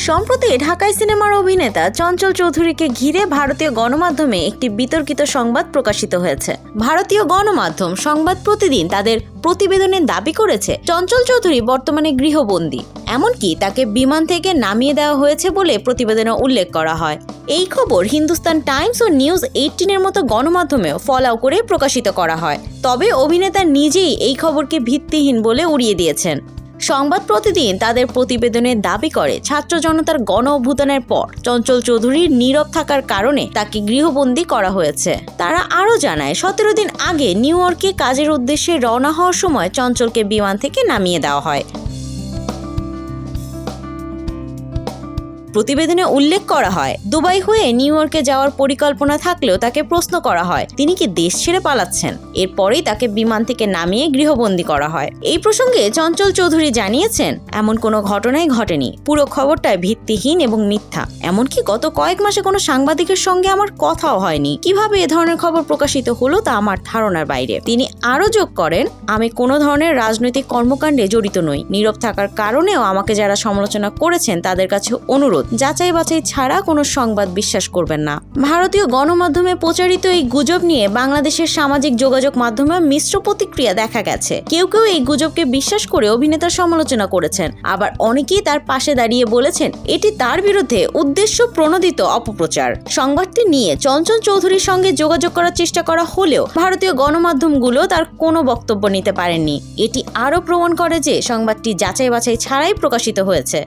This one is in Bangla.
সম্প্রতি ঢাকাই সিনেমার অভিনেতা চঞ্চল চৌধুরীকে ঘিরে ভারতীয় গণমাধ্যমে একটি বিতর্কিত সংবাদ প্রকাশিত হয়েছে। ভারতীয় গণমাধ্যম সংবাদ প্রতিদিন তাদের প্রতিবেদনে দাবি করেছে চঞ্চল চৌধুরী বর্তমানে গৃহবন্দী, এমনকি তাকে বিমান থেকে নামিয়ে দেওয়া হয়েছে বলে প্রতিবেদনে উল্লেখ করা হয়। এই খবর হিন্দুস্তান টাইমস ও নিউজ 18-এর মতো গণমাধ্যমেও ফলাও করে প্রকাশিত করা হয়। তবে অভিনেতা নিজেই এই খবরকে ভিত্তিহীন বলে উড়িয়ে দিয়েছেন। সংবাদ প্রতিদিন তাদের প্রতিবেদনে দাবি করে ছাত্র জনতার গণ অভ্যুত্থানের পর চঞ্চল চৌধুরীর নীরব থাকার কারণে তাকে গৃহবন্দী করা হয়েছে। তারা আরও জানায় 17 দিন আগে নিউ ইয়র্কে কাজের উদ্দেশ্যে রওনা হওয়ার সময় চঞ্চলকে বিমান থেকে নামিয়ে দেওয়া হয়। প্রতিবেদনে উল্লেখ করা হয়, দুবাই হয়ে নিউ ইয়র্কে যাওয়ার পরিকল্পনা থাকলেও তাকে প্রশ্ন করা হয় তিনি কি দেশ ছেড়ে পালাচ্ছেন। এরপরেই তাকে বিমান থেকে নামিয়ে গৃহবন্দী করা হয়। এই প্রসঙ্গে চঞ্চল চৌধুরী জানিয়েছেন, এমন কোনো ঘটনাই ঘটেনি, পুরো খবরটাই ভিত্তিহীন এবং মিথ্যা। এমনকি গত কয়েক মাসে কোনো সাংবাদিকের সঙ্গে আমার কথাও হয়নি। কিভাবে এ ধরনের খবর প্রকাশিত হলো তা আমার ধারণার বাইরে। তিনি আরও যোগ করেন, আমি কোনো ধরনের রাজনৈতিক কর্মকাণ্ডে জড়িত নই। নীরব থাকার কারণেও আমাকে যারা সমালোচনা করেছেন তাদের কাছে অনুরোধ, যাচাই বাছাই ছাড়া কোনো সংবাদ বিশ্বাস করবেন না। ভারতীয় গণমাধ্যমে প্রচারিত এই গুজব নিয়ে বাংলাদেশের সামাজিক যোগাযোগ মাধ্যমে মিশ্র প্রতিক্রিয়া দেখা গেছে। কেউ কেউ এই গুজবকে বিশ্বাস করে অভিনেতার সমালোচনা করেছেন, আবার অনেকেই তার পাশে দাঁড়িয়ে বলেছেন এটি তার বিরুদ্ধে উদ্দেশ্য প্রণোদিত অপপ্রচার। সংবাদটি নিয়ে চঞ্চল চৌধুরীর সঙ্গে যোগাযোগ করার চেষ্টা করা হলেও ভারতীয় গণমাধ্যমগুলো তার কোনো বক্তব্য নিতে পারেননি। এটি আরও প্রমাণ করে যে সংবাদটি যাচাই বাছাই ছাড়াই প্রকাশিত হয়েছে।